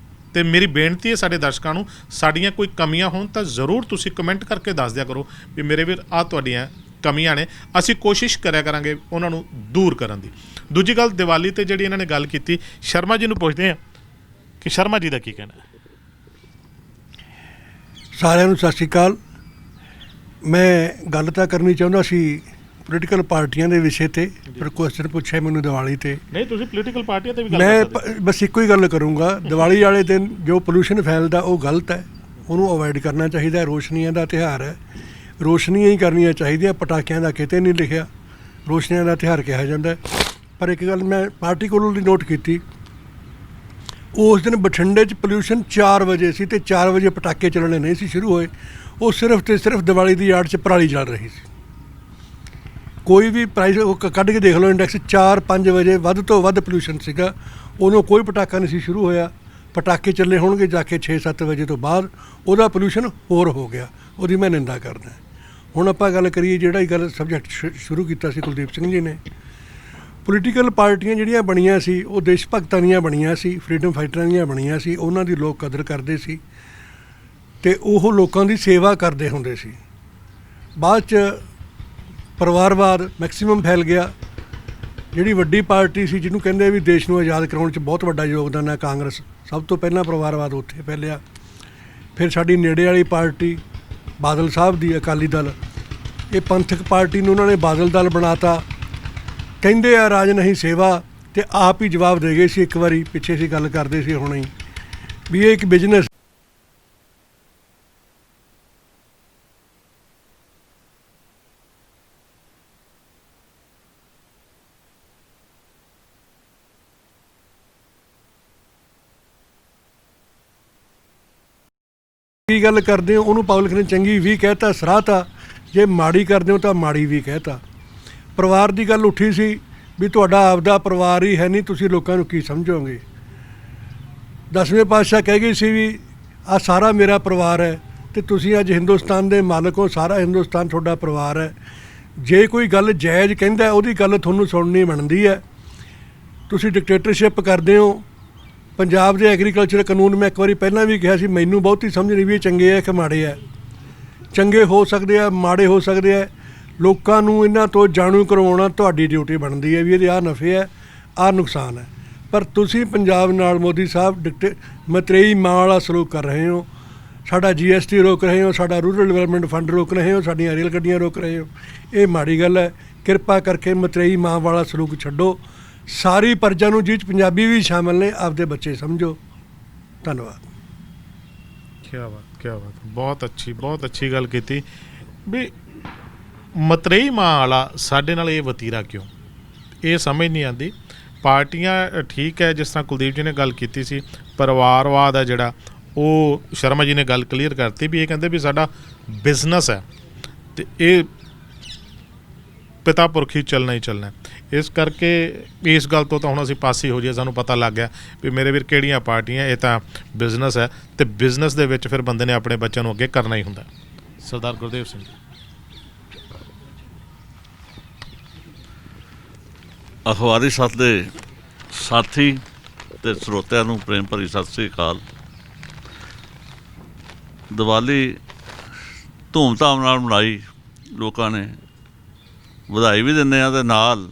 ਅਤੇ ਮੇਰੀ ਬੇਨਤੀ ਹੈ ਸਾਡੇ ਦਰਸ਼ਕਾਂ ਨੂੰ, ਸਾਡੀਆਂ ਕੋਈ ਕਮੀਆਂ ਹੋਣ ਤਾਂ ਜ਼ਰੂਰ ਤੁਸੀਂ ਕਮੈਂਟ ਕਰਕੇ ਦੱਸ ਦਿਆ ਕਰੋ ਵੀ ਮੇਰੇ ਵੀਰ ਆਹ ਤੁਹਾਡੀਆਂ ਕਮੀਆਂ ਨੇ, ਅਸੀਂ ਕੋਸ਼ਿਸ਼ ਕਰਿਆ ਕਰਾਂਗੇ ਉਹਨਾਂ ਨੂੰ ਦੂਰ ਕਰਨ ਦੀ। ਦੂਜੀ ਗੱਲ, ਦੀਵਾਲੀ 'ਤੇ ਜਿਹੜੀ ਇਹਨਾਂ ਨੇ ਗੱਲ ਕੀਤੀ, ਸ਼ਰਮਾ ਜੀ ਨੂੰ ਪੁੱਛਦੇ ਹਾਂ ਕਿ ਸ਼ਰਮਾ ਜੀ ਦਾ ਕੀ ਕਹਿਣਾ ਹੈ। ਸਾਰਿਆਂ ਨੂੰ ਸਤਿ ਸ਼੍ਰੀ ਅਕਾਲ। ਮੈਂ ਗੱਲ ਤਾਂ ਕਰਨੀ ਚਾਹੁੰਦਾ ਸੀ ਪੋਲੀਟੀਕਲ ਪਾਰਟੀਆਂ ਦੇ ਵਿਸ਼ੇ 'ਤੇ, ਪਰ ਕੁਐਸਚਨ ਪੁੱਛਿਆ ਮੈਨੂੰ ਦੀਵਾਲੀ 'ਤੇ। ਨਹੀਂ, ਤੁਸੀਂ ਪੋਲੀਟੀਕਲ ਪਾਰਟੀਆਂ 'ਤੇ ਵੀ ਗੱਲ ਮੈਂ ਬਸ ਇੱਕੋ ਹੀ ਗੱਲ ਕਰੂੰਗਾ, ਦੀਵਾਲੀ ਵਾਲੇ ਦਿਨ ਜੋ ਪੋਲਿਊਸ਼ਨ ਫੈਲਦਾ ਉਹ ਗਲਤ ਹੈ, ਉਹਨੂੰ ਅਵੋਇਡ ਕਰਨਾ ਚਾਹੀਦਾ। ਰੋਸ਼ਨੀਆਂ ਦਾ ਤਿਉਹਾਰ ਹੈ, ਰੋਸ਼ਨੀਆਂ ਹੀ ਕਰਨੀਆਂ ਚਾਹੀਦੀਆਂ, ਪਟਾਕਿਆਂ ਦਾ ਕਿਤੇ ਨਹੀਂ ਲਿਖਿਆ, ਰੋਸ਼ਨੀਆਂ ਦਾ ਤਿਉਹਾਰ ਕਿਹਾ ਜਾਂਦਾ। ਪਰ ਇੱਕ ਗੱਲ ਮੈਂ ਪਾਰਟੀ ਕੋਲੋਂ ਦੀ ਨੋਟ ਕੀਤੀ, ਉਸ ਦਿਨ ਬਠਿੰਡੇ 'ਚ ਪੋਲਿਊਸ਼ਨ 4 ਵਜੇ ਸੀ ਅਤੇ 4 ਵਜੇ ਪਟਾਕੇ ਚੱਲਣੇ ਨਹੀਂ ਸੀ ਸ਼ੁਰੂ ਹੋਏ। ਉਹ ਸਿਰਫ ਅਤੇ ਸਿਰਫ ਦੀਵਾਲੀ ਦੀ ਆੜ 'ਚ ਪਰਾਲੀ ਚੱਲ ਰਹੀ ਸੀ। ਕੋਈ ਵੀ ਪ੍ਰਾਈਸ ਉਹ ਕੱਢ ਕੇ ਦੇਖ ਲਓ, ਇੰਡੈਕਸ 4-5 ਵਜੇ ਵੱਧ ਤੋਂ ਵੱਧ ਪੋਲਿਊਸ਼ਨ ਸੀਗਾ। ਉਦੋਂ ਕੋਈ ਪਟਾਕਾ ਨਹੀਂ ਸੀ ਸ਼ੁਰੂ ਹੋਇਆ, ਪਟਾਕੇ ਚੱਲੇ ਹੋਣਗੇ ਜਾ ਕੇ 6-7 ਵਜੇ ਤੋਂ ਬਾਅਦ, ਉਹਦਾ ਪੋਲਿਊਸ਼ਨ ਹੋਰ ਹੋ ਗਿਆ, ਉਹਦੀ ਮੈਂ ਨਿੰਦਾ ਕਰਦਾ। ਹੁਣ ਆਪਾਂ ਗੱਲ ਕਰੀਏ ਜਿਹੜਾ ਗੱਲ ਸਬਜੈਕਟ ਸ਼ੁਰੂ ਕੀਤਾ ਸੀ ਕੁਲਦੀਪ ਸਿੰਘ ਜੀ ਨੇ, ਪੋਲੀਟੀਕਲ ਪਾਰਟੀਆਂ ਜਿਹੜੀਆਂ ਬਣੀਆਂ ਸੀ ਉਹ ਦੇਸ਼ ਭਗਤਾਂ ਦੀਆਂ ਬਣੀਆਂ ਸੀ, ਫਰੀडम ਫਾਈਟਰਾਂ ਦੀਆਂ ਬਣੀਆਂ ਸੀ, ਉਹਨਾਂ ਦੀ ਲੋਕ ਕਦਰ ਕਰਦੇ ਸੀ ਅਤੇ ਉਹ ਲੋਕਾਂ ਦੀ ਸੇਵਾ ਕਰਦੇ ਹੁੰਦੇ ਸੀ। ਬਾਅਦ 'ਚ ਪਰਿਵਾਰਵਾਦ ਮੈਕਸੀਮਮ ਫੈਲ ਗਿਆ। ਜਿਹੜੀ ਵੱਡੀ ਪਾਰਟੀ ਸੀ ਜਿਹਨੂੰ ਕਹਿੰਦੇ ਵੀ ਦੇਸ਼ ਨੂੰ ਆਜ਼ਾਦ ਕਰਾਉਣ 'ਚ ਬਹੁਤ ਵੱਡਾ ਯੋਗਦਾਨ ਹੈ, ਕਾਂਗਰਸ, ਸਭ ਤੋਂ ਪਹਿਲਾਂ ਪਰਿਵਾਰਵਾਦ ਉੱਥੇ ਫੈਲਿਆ। ਫਿਰ ਸਾਡੀ ਨੇੜੇ ਵਾਲੀ ਪਾਰਟੀ ਬਾਦਲ ਸਾਹਿਬ ਦੀ ਅਕਾਲੀ ਦਲ, ਇਹ ਪੰਥਕ ਪਾਰਟੀ ਨੂੰ ਉਹਨਾਂ ਨੇ ਬਾਦਲ ਦਲ ਬਣਾਤਾ। ਕਹਿੰਦੇ ਆ ਰਾਜ ਨਹੀਂ ਸੇਵਾ, ਅਤੇ ਆਪ ਹੀ ਜਵਾਬ ਦੇ ਗਏ ਸੀ। ਇੱਕ ਵਾਰੀ ਪਿੱਛੇ ਅਸੀਂ ਗੱਲ ਕਰਦੇ ਸੀ ਹੁਣੇ ਹੀ ਵੀ ਇਹ ਇੱਕ ਬਿਜ਼ਨਸ ਕੀ ਗੱਲ ਕਰਦੇ ਹੋ, ਉਹਨੂੰ ਪਬਲਿਕ ਨੇ ਚੰਗੀ ਵੀ ਕਹਿਤਾ, ਸਰਾਹਤਾ। ਜੇ ਮਾੜੀ ਕਰਦੇ ਹੋ ਤਾਂ ਮਾੜੀ ਵੀ ਕਹਿਤਾ। ਪਰਿਵਾਰ ਦੀ ਗੱਲ ਉੱਠੀ ਸੀ ਵੀ ਤੁਹਾਡਾ ਆਪਦਾ ਪਰਿਵਾਰ ਹੀ ਹੈ ਨਹੀਂ, ਤੁਸੀਂ ਲੋਕਾਂ ਨੂੰ ਕੀ ਸਮਝੋਗੇ। 10ਵੇਂ ਪਾਤਸ਼ਾਹ ਕਹਿ ਗਏ ਸੀ ਵੀ ਆਹ ਸਾਰਾ ਮੇਰਾ ਪਰਿਵਾਰ ਹੈ ਅਤੇ ਤੁਸੀਂ ਅੱਜ ਹਿੰਦੁਸਤਾਨ ਦੇ ਮਾਲਕ ਹੋ, ਸਾਰਾ ਹਿੰਦੁਸਤਾਨ ਤੁਹਾਡਾ ਪਰਿਵਾਰ ਹੈ। ਜੇ ਕੋਈ ਗੱਲ ਜਾਇਜ਼ ਕਹਿੰਦਾ ਉਹਦੀ ਗੱਲ ਤੁਹਾਨੂੰ ਸੁਣਨੀ ਬਣਦੀ ਹੈ। ਤੁਸੀਂ ਡਿਕਟੇਟਰਸ਼ਿਪ ਕਰਦੇ ਹੋ। ਪੰਜਾਬ ਦੇ ਐਗਰੀਕਲਚਰ ਕਾਨੂੰਨ, ਮੈਂ ਇੱਕ ਵਾਰੀ ਪਹਿਲਾਂ ਵੀ ਕਿਹਾ ਸੀ, ਮੈਨੂੰ ਬਹੁਤੀ ਸਮਝ ਨਹੀਂ ਵੀ ਇਹ ਚੰਗੇ ਹੈ ਕਿ ਮਾੜੇ ਹੈ। ਚੰਗੇ ਹੋ ਸਕਦੇ ਆ, ਮਾੜੇ ਹੋ ਸਕਦੇ ਆ। ਲੋਕਾਂ ਨੂੰ ਇਹਨਾਂ ਤੋਂ ਜਾਣੂ ਕਰਵਾਉਣਾ ਤੁਹਾਡੀ ਡਿਊਟੀ ਬਣਦੀ ਹੈ ਵੀ ਇਹਦੇ ਆਹ ਨਫੇ ਹੈ, ਆਹ ਨੁਕਸਾਨ ਹੈ। ਪਰ ਤੁਸੀਂ ਪੰਜਾਬ ਨਾਲ ਮੋਦੀ ਸਾਹਿਬ ਮਤਰੇਈ ਮਾਂ ਵਾਲਾ ਸਲੂਕ ਕਰ ਰਹੇ ਹੋ। ਸਾਡਾ GST ਰੋਕ ਰਹੇ ਹੋ, ਸਾਡਾ ਰੂਰਲ ਡਿਵੈਲਪਮੈਂਟ ਫੰਡ ਰੋਕ ਰਹੇ ਹੋ, ਸਾਡੀਆਂ ਰੇਲ ਗੱਡੀਆਂ ਰੋਕ ਰਹੇ ਹੋ। ਇਹ ਮਾੜੀ ਗੱਲ ਹੈ। ਕਿਰਪਾ ਕਰਕੇ ਮਤਰੇਈ ਮਾਂ ਵਾਲਾ ਸਲੂਕ ਛੱਡੋ। ਸਾਰੀ ਪ੍ਰਜਾ ਨੂੰ, ਜਿਹ 'ਚ ਪੰਜਾਬੀ ਵੀ ਸ਼ਾਮਲ ਨੇ, ਆਪਦੇ ਬੱਚੇ ਸਮਝੋ। ਧੰਨਵਾਦ। ਕਿਆ ਬਾਤ, ਬਹੁਤ ਅੱਛੀ ਗੱਲ ਕੀਤੀ ਵੀ ਮਤਰੇਈ ਮਾਂ ਵਾਲਾ ਸਾਡੇ ਨਾਲ ਇਹ ਵਤੀਰਾ ਕਿਉਂ, ਇਹ ਸਮਝ ਨਹੀਂ ਆਉਂਦੀ। ਪਾਰਟੀਆਂ ਠੀਕ ਹੈ, ਜਿਸ ਤਰ੍ਹਾਂ ਕੁਲਦੀਪ ਜੀ ਨੇ ਗੱਲ ਕੀਤੀ ਸੀ, ਪਰਿਵਾਰਵਾਦ ਹੈ ਜਿਹੜਾ, ਉਹ ਸ਼ਰਮਾ ਜੀ ਨੇ ਗੱਲ ਕਲੀਅਰ ਕਰਤੀ ਵੀ ਇਹ ਕਹਿੰਦੇ ਵੀ ਸਾਡਾ ਬਿਜ਼ਨਸ ਹੈ ਅਤੇ ਇਹ ਪਿਤਾ ਪੁਰਖੀ ਚੱਲਣਾ ਹੀ ਚੱਲਣਾ। ਇਸ ਕਰਕੇ ਇਸ ਗੱਲ ਤੋਂ ਤਾਂ ਹੁਣ ਅਸੀਂ ਪਾਸੇ ਹੋ ਜਾਈਏ। ਸਾਨੂੰ ਪਤਾ ਲੱਗ ਗਿਆ ਵੀ ਮੇਰੇ ਵੀਰ ਕਿਹੜੀਆਂ ਪਾਰਟੀਆਂ, ਇਹ ਤਾਂ ਬਿਜ਼ਨਸ ਹੈ ਅਤੇ ਬਿਜ਼ਨਸ ਦੇ ਵਿੱਚ ਫਿਰ ਬੰਦੇ ਨੇ ਆਪਣੇ ਬੱਚਿਆਂ ਨੂੰ ਅੱਗੇ ਕਰਨਾ ਹੀ ਹੁੰਦਾ। ਸਰਦਾਰ ਗੁਰਦੇਵ ਸਿੰਘ ਜੀ। ਅਖਬਾਰੀ ਸੱਥ ਦੇ ਸਾਥੀ ਅਤੇ ਸਰੋਤਿਆਂ ਨੂੰ ਪ੍ਰੇਮ ਭਰੀ ਸਤਿ ਸ੍ਰੀ ਅਕਾਲ। ਦੀਵਾਲੀ ਧੂਮਧਾਮ ਨਾਲ ਮਨਾਈ ਲੋਕਾਂ ਨੇ, ਵਧਾਈ ਵੀ ਦਿੰਦੇ ਹਾਂ, ਅਤੇ ਨਾਲ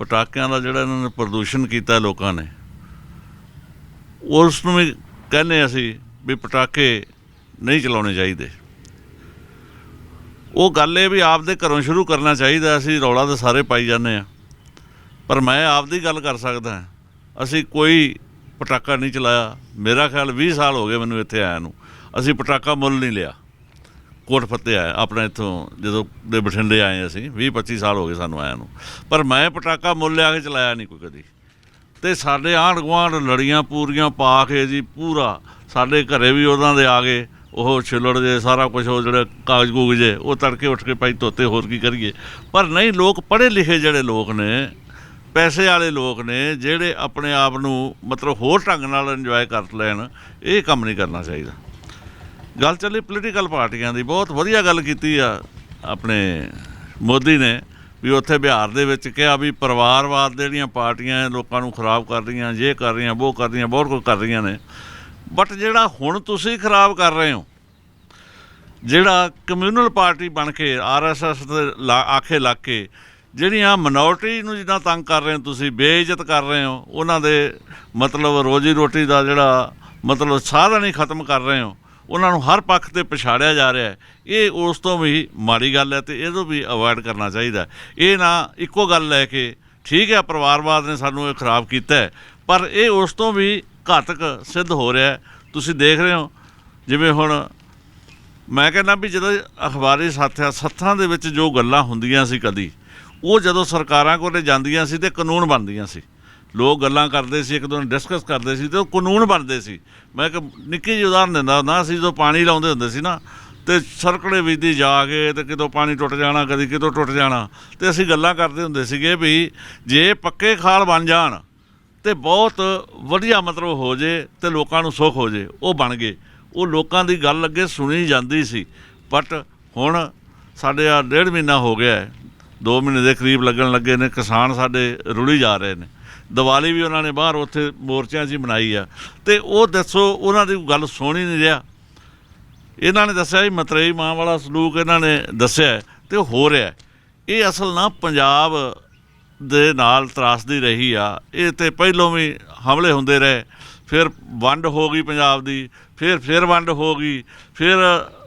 ਪਟਾਕਿਆਂ ਦਾ ਜਿਹੜਾ ਇਹਨਾਂ ਨੇ ਪ੍ਰਦੂਸ਼ਣ ਕੀਤਾ ਲੋਕਾਂ ਨੇ, ਉਸ ਨੂੰ ਵੀ ਕਹਿੰਦੇ ਅਸੀਂ ਵੀ ਪਟਾਕੇ ਨਹੀਂ ਚਲਾਉਣੇ ਚਾਹੀਦੇ। ਉਹ ਗੱਲ ਇਹ ਵੀ ਆਪਦੇ ਘਰੋਂ ਸ਼ੁਰੂ ਕਰਨਾ ਚਾਹੀਦਾ। ਅਸੀਂ ਰੌਲਾ ਤਾਂ ਸਾਰੇ ਪਾਈ ਜਾਂਦੇ ਹਾਂ, ਪਰ ਮੈਂ ਆਪਦੀ ਗੱਲ ਕਰ ਸਕਦਾ। ਅਸੀਂ ਕੋਈ ਪਟਾਕਾ ਨਹੀਂ ਚਲਾਇਆ। ਮੇਰਾ ਖਿਆਲ 20 ਸਾਲ ਹੋ ਗਏ ਮੈਨੂੰ ਇੱਥੇ ਆਇਆ ਨੂੰ, ਅਸੀਂ ਪਟਾਕਾ ਮੁੱਲ ਨਹੀਂ ਲਿਆ। ਕੋਟ ਫਤਿਹ ਆਇਆ ਆਪਣਾ, ਇੱਥੋਂ ਜਦੋਂ ਦੇ ਬਠਿੰਡੇ ਆਏ ਅਸੀਂ, 20-25 ਸਾਲ ਹੋ ਗਏ ਸਾਨੂੰ ਆਇਆ ਨੂੰ, ਪਰ ਮੈਂ ਪਟਾਕਾ ਮੁੱਲ ਲਿਆ ਕੇ ਚਲਾਇਆ ਨਹੀਂ ਕੋਈ ਕਦੀ। ਅਤੇ ਸਾਡੇ ਆਂਢ ਗੁਆਂਢ ਲੜੀਆਂ ਪੂਰੀਆਂ ਪਾ ਕੇ ਜੀ, ਪੂਰਾ ਸਾਡੇ ਘਰੇ ਵੀ ਉਹਨਾਂ ਦੇ ਆ ਗਏ ਉਹ ਛਿੱਲੜ ਜੇ, ਸਾਰਾ ਕੁਛ, ਉਹ ਜਿਹੜੇ ਕਾਗਜ਼ ਕੂਗਜ਼ ਜੇ, ਉਹ ਤੜਕੇ ਉੱਠ ਕੇ ਭਾਈ ਧੋਤੇ, ਹੋਰ ਕੀ ਕਰੀਏ। ਪਰ ਨਹੀਂ, ਲੋਕ ਪੜ੍ਹੇ ਲਿਖੇ ਜਿਹੜੇ ਲੋਕ ਨੇ, ਪੈਸੇ ਵਾਲੇ ਲੋਕ ਨੇ, ਜਿਹੜੇ ਆਪਣੇ ਆਪ ਨੂੰ ਮਤਲਬ ਹੋਰ ਢੰਗ ਨਾਲ ਇੰਜੋਏ ਕਰ ਲੈਣ, ਇਹ ਕੰਮ ਨਹੀਂ ਕਰਨਾ ਚਾਹੀਦਾ। ਗੱਲ ਚੱਲੀ ਪੋਲੀਟੀਕਲ ਪਾਰਟੀਆਂ ਦੀ, ਬਹੁਤ ਵਧੀਆ ਗੱਲ ਕੀਤੀ ਆ ਆਪਣੇ ਮੋਦੀ ਨੇ ਵੀ ਉੱਥੇ ਬਿਹਾਰ ਦੇ ਵਿੱਚ ਕਿਹਾ ਵੀ ਪਰਿਵਾਰਵਾਦ ਦੇ ਜਿਹੜੀਆਂ ਪਾਰਟੀਆਂ ਲੋਕਾਂ ਨੂੰ ਖਰਾਬ ਕਰ ਰਹੀਆਂ, ਜੇ ਕਰ ਰਹੀਆਂ, ਉਹ ਕਰ ਰਹੀਆਂ, ਬਹੁਤ ਕੁਝ ਕਰ ਰਹੀਆਂ ਨੇ। ਬਟ ਜਿਹੜਾ ਹੁਣ ਤੁਸੀਂ ਖਰਾਬ ਕਰ ਰਹੇ ਹੋ, ਜਿਹੜਾ ਕਮਿਊਨਲ ਪਾਰਟੀ ਬਣ ਕੇ RSS ਦੇ ਆਖੇ ਲੱਗ ਕੇ ਜਿਹੜੀਆਂ ਮਿਨੋਰਟੀ ਨੂੰ ਜਿੱਦਾਂ ਤੰਗ ਕਰ ਰਹੇ ਹੋ, ਤੁਸੀਂ ਬੇਇੱਜ਼ਤ ਕਰ ਰਹੇ ਹੋ, ਉਹਨਾਂ ਦੇ ਮਤਲਬ ਰੋਜ਼ੀ ਰੋਟੀ ਦਾ ਜਿਹੜਾ ਮਤਲਬ ਸਾਧਨ ਹੀ ਖਤਮ ਕਰ ਰਹੇ ਹੋ, ਉਹਨਾਂ ਨੂੰ ਹਰ ਪੱਖ 'ਤੇ ਪਛਾੜਿਆ ਜਾ ਰਿਹਾ ਹੈ। ਇਹ ਉਸ ਤੋਂ ਵੀ ਮਾੜੀ ਗੱਲ ਹੈ ਅਤੇ ਇਹਨੂੰ ਵੀ ਅਵੋਇਡ ਕਰਨਾ ਚਾਹੀਦਾ। ਇਹ ਨਾ ਇੱਕੋ ਗੱਲ ਲੈ ਕੇ, ਠੀਕ ਹੈ ਪਰਿਵਾਰਵਾਦ ਨੇ ਸਾਨੂੰ ਇਹ ਖਰਾਬ ਕੀਤਾ ਹੈ, ਪਰ ਇਹ ਉਸ ਤੋਂ ਵੀ ਘਾਤਕ ਸਿੱਧ ਹੋ ਰਿਹਾ। ਤੁਸੀਂ ਦੇਖ ਰਹੇ ਹੋ, ਜਿਵੇਂ ਹੁਣ ਮੈਂ ਕਹਿੰਦਾ ਵੀ ਜਦੋਂ ਅਖਬਾਰੀ ਸੱਥਾਂ ਦੇ ਵਿੱਚ ਜੋ ਗੱਲਾਂ ਹੁੰਦੀਆਂ ਸੀ ਕਦੀ, ਉਹ ਜਦੋਂ ਸਰਕਾਰਾਂ ਕੋਲ ਜਾਂਦੀਆਂ ਸੀ ਅਤੇ ਕਾਨੂੰਨ ਬਣਦੀਆਂ ਸੀ। ਲੋਕ ਗੱਲਾਂ ਕਰਦੇ ਸੀ, ਇੱਕ ਦੂਜੇ ਨੂੰ ਡਿਸਕਸ ਕਰਦੇ ਸੀ ਅਤੇ ਉਹ ਕਾਨੂੰਨ ਬਣਦੇ ਸੀ। ਮੈਂ ਇੱਕ ਨਿੱਕੀ ਜਿਹੀ ਉਦਾਹਰਨ ਦਿੰਦਾ ਹੁੰਦਾ, ਅਸੀਂ ਜਦੋਂ ਪਾਣੀ ਲਾਉਂਦੇ ਹੁੰਦੇ ਸੀ ਨਾ, ਅਤੇ ਸਰਕੜੇ ਵਿਧੀ ਜਾ ਕੇ ਅਤੇ ਕਿਤੋਂ ਪਾਣੀ ਟੁੱਟ ਜਾਣਾ, ਕਦੀ ਕਿਤੋਂ ਟੁੱਟ ਜਾਣਾ, ਅਤੇ ਅਸੀਂ ਗੱਲਾਂ ਕਰਦੇ ਹੁੰਦੇ ਸੀਗੇ ਵੀ ਜੇ ਪੱਕੇ ਖਾਲ ਬਣ ਜਾਣ ਅਤੇ ਬਹੁਤ ਵਧੀਆ ਮਤਲਬ ਹੋ ਜੇ ਅਤੇ ਲੋਕਾਂ ਨੂੰ ਸੁੱਖ ਹੋ ਜੇ। ਉਹ ਬਣ ਗਏ, ਉਹ ਲੋਕਾਂ ਦੀ ਗੱਲ ਅੱਗੇ ਸੁਣੀ ਜਾਂਦੀ ਸੀ। ਬਟ ਹੁਣ ਸਾਡੇ 1.5 ਮਹੀਨਾ ਹੋ ਗਿਆ 2 ਮਹੀਨੇ ਦੇ ਕਰੀਬ ਲੱਗਣ ਲੱਗੇ ਨੇ। ਕਿਸਾਨ ਸਾਡੇ ਰੁਲੀ ਜਾ ਰਹੇ ਨੇ। ਦੀਵਾਲੀ ਵੀ ਉਹਨਾਂ ਨੇ ਬਾਹਰ ਉੱਥੇ ਮੋਰਚਿਆਂ 'ਚ ਹੀ ਮਨਾਈ ਆ। ਅਤੇ ਉਹ ਦੱਸੋ ਉਹਨਾਂ ਦੀ ਗੱਲ ਸੁਣ ਹੀ ਨਹੀਂ ਰਿਹਾ। ਇਹਨਾਂ ਨੇ ਦੱਸਿਆ ਵੀ ਮਤਰੇਈ ਮਾਂ ਵਾਲਾ ਸਲੂਕ ਇਹਨਾਂ ਨੇ ਦੱਸਿਆ ਅਤੇ ਹੋ ਰਿਹਾ। ਇਹ ਅਸਲ ਨਾ ਪੰਜਾਬ ਦੇ ਨਾਲ ਤਰਾਸਦੀ ਰਹੀ ਆ। ਇਹ ਤਾਂ ਪਹਿਲੋਂ ਵੀ ਹਮਲੇ ਹੁੰਦੇ ਰਹੇ, ਫਿਰ ਵੰਡ ਹੋ ਗਈ ਪੰਜਾਬ ਦੀ, ਫਿਰ ਵੰਡ ਹੋ ਗਈ, ਫਿਰ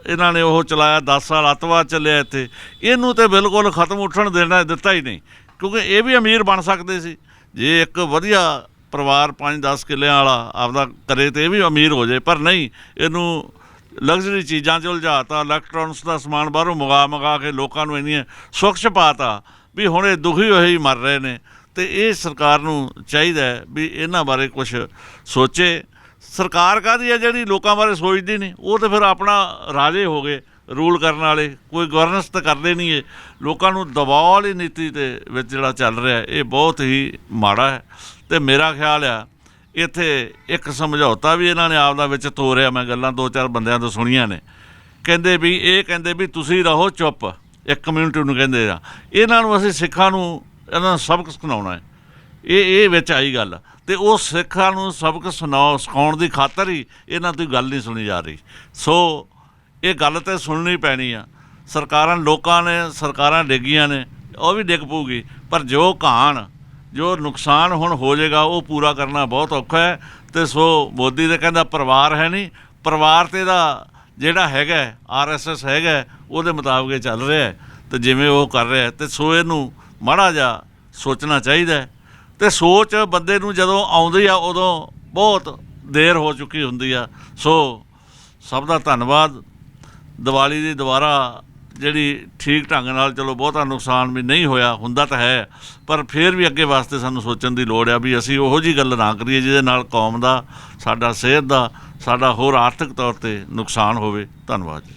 ਇਹਨਾਂ ਨੇ ਉਹ ਚਲਾਇਆ 10 ਸਾਲ ਅੱਤਵਾਦ ਚੱਲਿਆ ਇੱਥੇ। ਇਹਨੂੰ ਤਾਂ ਬਿਲਕੁਲ ਖਤਮ ਉੱਠਣ ਦਿੱਤਾ ਹੀ ਨਹੀਂ, ਕਿਉਂਕਿ ਇਹ ਵੀ ਅਮੀਰ ਬਣ ਸਕਦੇ ਸੀ। ਜੇ ਇੱਕ ਵਧੀਆ ਪਰਿਵਾਰ 5-10 ਕਿੱਲਿਆਂ ਵਾਲਾ ਆਪਦਾ ਕਰੇ ਤਾਂ ਇਹ ਵੀ ਅਮੀਰ ਹੋ ਜਾਏ, ਪਰ ਨਹੀਂ, ਇਹਨੂੰ ਲਗਜ਼ਰੀ ਚੀਜ਼ਾਂ 'ਚ ਉਲਝਾਤਾ। ਇਲੈਕਟ੍ਰੋਨਿਕਸ ਦਾ ਸਮਾਨ ਬਾਹਰੋਂ ਮੰਗਾ ਕੇ ਲੋਕਾਂ ਨੂੰ ਇੰਨੀਆਂ ਸੁੱਖ ਛਪਾਤਾ ਵੀ ਹੁਣ ਇਹ ਦੁਖੀ ਹੋਏ ਹੀ ਮਰ ਰਹੇ ਨੇ। ਅਤੇ ਇਹ ਸਰਕਾਰ ਨੂੰ ਚਾਹੀਦਾ ਵੀ ਇਹਨਾਂ ਬਾਰੇ ਕੁਛ ਸੋਚੇ। ਸਰਕਾਰ ਕਾਹਦੀ ਹੈ ਜਿਹੜੀ ਲੋਕਾਂ ਬਾਰੇ ਸੋਚਦੀ ਨਹੀਂ? ਉਹ ਤਾਂ ਫਿਰ ਆਪਣਾ ਰਾਜੇ ਹੋ ਗਏ ਰੂਲ ਕਰਨ ਵਾਲੇ, ਕੋਈ ਗਵਰਨੈਂਸ ਤਾਂ ਕਰਦੇ ਨਹੀਂ। ਇਹ ਲੋਕਾਂ ਨੂੰ ਦਬਾਅ ਵਾਲੀ ਨੀਤੀ ਦੇ ਵਿੱਚ ਜਿਹੜਾ ਚੱਲ ਰਿਹਾ ਇਹ ਬਹੁਤ ਹੀ ਮਾੜਾ ਹੈ। ਅਤੇ ਮੇਰਾ ਖਿਆਲ ਆ ਇੱਥੇ ਇੱਕ ਸਮਝੌਤਾ ਵੀ ਇਹਨਾਂ ਨੇ ਆਪਦਾ ਵਿੱਚ ਤੋਰਿਆ। ਮੈਂ ਗੱਲਾਂ 2-4 ਬੰਦਿਆਂ ਤੋਂ ਸੁਣੀਆਂ ਨੇ। ਕਹਿੰਦੇ ਵੀ ਤੁਸੀਂ ਰਹੋ ਚੁੱਪ, ਇੱਕ ਕਮਿਊਨਿਟੀ ਨੂੰ ਕਹਿੰਦੇ ਆ। ਇਹਨਾਂ ਨੂੰ ਅਸੀਂ ਸਿੱਖਾਂ ਨੂੰ ਇਹਨਾਂ ਨੂੰ ਸਬਕ ਸਿਖਾਉਣਾ ਹੈ। ਇਹ ਵਿੱਚ ਆਈ ਗੱਲ। ਅਤੇ ਉਹ ਸਿੱਖਾਂ ਨੂੰ ਸਬਕ ਸਿਖਾਉਣ ਦੀ ਖਾਤਰ ਹੀ ਇਹਨਾਂ ਤੋਂ ਗੱਲ ਨਹੀਂ ਸੁਣੀ ਜਾ ਰਹੀ। ਸੋ ਇਹ ਗੱਲ ਤਾਂ ਸੁਣਨੀ ਪੈਣੀ ਆ। ਸਰਕਾਰਾਂ ਡਿੱਗੀਆਂ ਨੇ, ਉਹ ਵੀ ਡਿੱਗ ਪਊਗੀ, ਪਰ ਜੋ ਨੁਕਸਾਨ ਹੁਣ ਹੋ ਜਾਏਗਾ ਉਹ ਪੂਰਾ ਕਰਨਾ ਬਹੁਤ ਔਖਾ ਹੈ। ਅਤੇ ਸੋ ਮੋਦੀ ਤਾਂ ਕਹਿੰਦਾ ਪਰਿਵਾਰ ਹੈ ਨਹੀਂ, ਪਰਿਵਾਰ ਤੇ ਦਾ ਜਿਹੜਾ ਹੈਗਾ RSS ਹੈਗਾ ਉਹਦੇ ਮੁਤਾਬਕ ਇਹ ਚੱਲ ਰਿਹਾ ਅਤੇ ਜਿਵੇਂ ਉਹ ਕਰ ਰਿਹਾ। ਅਤੇ ਸੋ ਇਹਨੂੰ ਮਾੜਾ ਜਿਹਾ ਸੋਚਣਾ ਚਾਹੀਦਾ। ਅਤੇ ਸੋਚ ਬੰਦੇ ਨੂੰ ਜਦੋਂ ਆਉਂਦੀ ਆ ਉਦੋਂ ਬਹੁਤ ਦੇਰ ਹੋ ਚੁੱਕੀ ਹੁੰਦੀ ਆ। ਸੋ ਸਭ ਦਾ ਧੰਨਵਾਦ। ਦੀਵਾਲੀ ਦੀ ਦੁਬਾਰਾ ਜਿਹੜੀ ਠੀਕ ਢੰਗ ਨਾਲ, ਚਲੋ ਬਹੁਤਾ ਨੁਕਸਾਨ ਵੀ ਨਹੀਂ ਹੋਇਆ, ਹੁੰਦਾ ਤਾਂ ਹੈ, ਪਰ ਫਿਰ ਵੀ ਅੱਗੇ ਵਾਸਤੇ ਸਾਨੂੰ ਸੋਚਣ ਦੀ ਲੋੜ ਆ ਵੀ ਅਸੀਂ ਉਹੋ ਜਿਹੀ ਗੱਲ ਨਾ ਕਰੀਏ ਜਿਹਦੇ ਨਾਲ ਕੌਮ ਦਾ, ਸਾਡਾ ਸਿਹਤ ਦਾ, ਸਾਡਾ ਹੋਰ ਆਰਥਿਕ ਤੌਰ 'ਤੇ ਨੁਕਸਾਨ ਹੋਵੇ। ਧੰਨਵਾਦ ਜੀ।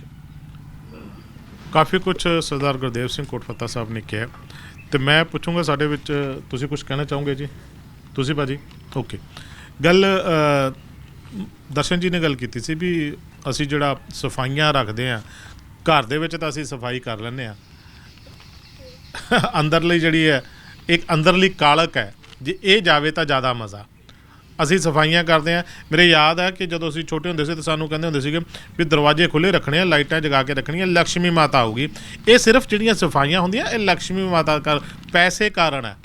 ਕਾਫੀ ਕੁਛ ਸਰਦਾਰ ਗੁਰਦੇਵ ਸਿੰਘ ਕੋਟਫੱਤਾ ਸਾਹਿਬ ਨੇ ਕਿਹਾ, ਅਤੇ ਮੈਂ ਪੁੱਛੂੰਗਾ ਸਾਡੇ ਵਿੱਚ ਤੁਸੀਂ ਕੁਛ ਕਹਿਣਾ ਚਾਹੋਗੇ ਜੀ? ਤੁਸੀਂ ਭਾਜੀ? ਓਕੇ। ਗੱਲ ਦਰਸ਼ਨ ਜੀ ਨੇ ਗੱਲ ਕੀਤੀ ਸੀ ਵੀ ਅਸੀਂ ਜਿਹੜਾ ਸਫਾਈਆਂ ਰੱਖਦੇ ਹਾਂ ਘਰ ਦੇ ਵਿੱਚ, ਤਾਂ ਅਸੀਂ ਸਫਾਈ ਕਰ ਲੈਂਦੇ ਹਾਂ। ਅੰਦਰਲੀ ਜਿਹੜੀ ਹੈ ਇੱਕ ਅੰਦਰਲੀ ਕਾਲਕ ਹੈ, ਜੇ ਇਹ ਜਾਵੇ ਤਾਂ ਜ਼ਿਆਦਾ ਮਜ਼ਾ। ਅਸੀਂ ਸਫਾਈਆਂ ਕਰਦੇ ਹਾਂ। ਮੇਰੇ ਯਾਦ ਹੈ ਕਿ ਜਦੋਂ ਅਸੀਂ ਛੋਟੇ ਹੁੰਦੇ ਸੀ ਤਾਂ ਸਾਨੂੰ ਕਹਿੰਦੇ ਹੁੰਦੇ ਸੀਗੇ ਵੀ ਦਰਵਾਜ਼ੇ ਖੁੱਲ੍ਹੇ ਰੱਖਣੇ ਆ, ਲਾਈਟਾਂ ਜਗਾ ਕੇ ਰੱਖਣੀਆਂ, ਲਕਸ਼ਮੀ ਮਾਤਾ ਆਊਗੀ। ਇਹ ਸਿਰਫ ਜਿਹੜੀਆਂ ਸਫਾਈਆਂ ਹੁੰਦੀਆਂ ਇਹ ਲਕਸ਼ਮੀ ਮਾਤਾ ਪੈਸੇ ਕਾਰਨ ਹੈ,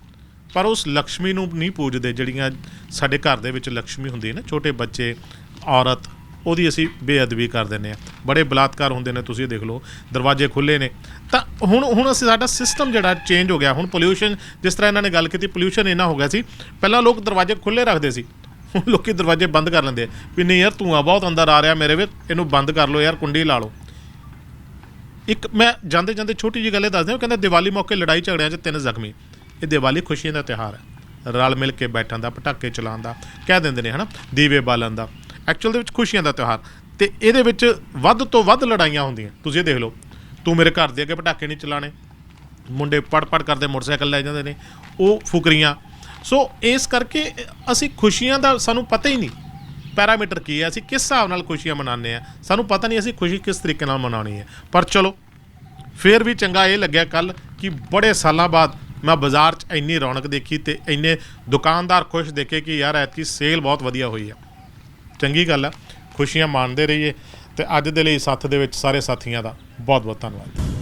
ਪਰ ਉਸ ਲਕਸ਼ਮੀ ਨੂੰ ਨਹੀਂ ਪੂਜਦੇ ਜਿਹੜੀਆਂ ਸਾਡੇ ਘਰ ਦੇ ਵਿੱਚ ਲਕਸ਼ਮੀ ਹੁੰਦੀ ਹੈ ਨਾ। ਛੋਟੇ ਬੱਚੇ, ਔਰਤ, ਉਹਦੀ ਅਸੀਂ ਬੇਅਦਬੀ ਕਰ ਦਿੰਦੇ ਹਾਂ। ਬੜੇ ਬਲਾਤਕਾਰ ਹੁੰਦੇ ਨੇ, ਤੁਸੀਂ ਦੇਖ ਲਓ। ਦਰਵਾਜ਼ੇ ਖੁੱਲ੍ਹੇ ਨੇ ਤਾਂ ਹੁਣ ਅਸੀਂ ਸਾਡਾ ਸਿਸਟਮ ਜਿਹੜਾ ਚੇਂਜ ਹੋ ਗਿਆ। ਹੁਣ ਪੋਲਿਊਸ਼ਨ, ਜਿਸ ਤਰ੍ਹਾਂ ਇਹਨਾਂ ਨੇ ਗੱਲ ਕੀਤੀ, ਪੋਲਿਊਸ਼ਨ ਇੰਨਾ ਹੋ ਗਿਆ ਸੀ। ਪਹਿਲਾਂ ਲੋਕ ਦਰਵਾਜ਼ੇ ਖੁੱਲ੍ਹੇ ਰੱਖਦੇ ਸੀ, ਹੁਣ ਲੋਕ ਦਰਵਾਜ਼ੇ ਬੰਦ ਕਰ ਲੈਂਦੇ ਵੀ ਨਹੀਂ ਯਾਰ ਧੂੰਆਂ ਬਹੁਤ ਅੰਦਰ ਆ ਰਿਹਾ ਮੇਰੇ ਵਿੱਚ, ਇਹਨੂੰ ਬੰਦ ਕਰ ਲਓ ਯਾਰ, ਕੁੰਡੀ ਲਾ ਲਓ। ਇੱਕ ਮੈਂ ਜਾਂਦੇ ਛੋਟੀ ਜਿਹੀ ਗੱਲ ਇਹ ਦੱਸਦੇ, ਉਹ ਕਹਿੰਦਾ ਦੀਵਾਲੀ ਮੌਕੇ ਲੜਾਈ ਝਗੜਿਆਂ 'ਚ 3 ਜ਼ਖਮੀ। ਇਹ ਦੀਵਾਲੀ ਖੁਸ਼ੀਆਂ ਦਾ ਤਿਉਹਾਰ ਹੈ, ਰਲ ਮਿਲ ਕੇ ਬੈਠਣ ਦਾ, ਪਟਾਕੇ ਚਲਾਉਣ ਦਾ, ਕਹਿ ਦਿੰਦੇ ਨੇ ਹੈ ਨਾ, ਦੀਵੇ ਬਾਲਣ ਦਾ। ਐਕਚੁਅਲ ਦੇ ਵਿੱਚ ਖੁਸ਼ੀਆਂ ਦਾ ਤਿਉਹਾਰ, ਅਤੇ ਇਹਦੇ ਵਿੱਚ ਵੱਧ ਤੋਂ ਵੱਧ ਲੜਾਈਆਂ ਹੁੰਦੀਆਂ। ਤੁਸੀਂ ਦੇਖ ਲਓ, ਤੂੰ ਮੇਰੇ ਘਰ ਦੇ ਅੱਗੇ ਪਟਾਕੇ ਨਹੀਂ ਚਲਾਣੇ, ਮੁੰਡੇ ਪੜ ਕਰਦੇ ਮੋਟਰਸਾਈਕਲ ਲੈ ਜਾਂਦੇ ਨੇ, ਉਹ ਫੁਕਰੀਆਂ। ਸੋ ਇਸ ਕਰਕੇ ਅਸੀਂ ਖੁਸ਼ੀਆਂ ਦਾ ਸਾਨੂੰ ਪਤਾ ਹੀ ਨਹੀਂ ਪੈਰਾਮੀਟਰ ਕੀ ਹੈ, ਅਸੀਂ ਕਿਸ ਹਿਸਾਬ ਨਾਲ ਖੁਸ਼ੀਆਂ ਮਨਾਉਂਦੇ ਹਾਂ, ਸਾਨੂੰ ਪਤਾ ਨਹੀਂ ਅਸੀਂ ਖੁਸ਼ੀ ਕਿਸ ਤਰੀਕੇ ਨਾਲ ਮਨਾਉਣੀ ਹੈ। ਪਰ ਚਲੋ ਫਿਰ ਵੀ ਚੰਗਾ ਇਹ ਲੱਗਿਆ ਕੱਲ੍ਹ ਕਿ ਬੜੇ ਸਾਲਾਂ ਬਾਅਦ ਮੈਂ ਬਾਜ਼ਾਰ 'ਚ ਇੰਨੀ ਰੌਣਕ ਦੇਖੀ ਅਤੇ ਇੰਨੇ ਦੁਕਾਨਦਾਰ ਖੁਸ਼ ਦੇਖੇ ਕਿ ਯਾਰ ਐਤਕੀ ਸੇਲ ਬਹੁਤ ਵਧੀਆ ਹੋਈ ਆ। ਚੰਗੀ ਗੱਲ ਆ, ਖੁਸ਼ੀਆਂ ਮਾਣਦੇ ਰਹੀਏ। ਅਤੇ ਅੱਜ ਦੇ ਲਈ ਸਾਥ ਦੇ ਵਿੱਚ ਸਾਰੇ ਸਾਥੀਆਂ ਦਾ ਬਹੁਤ ਬਹੁਤ ਧੰਨਵਾਦ।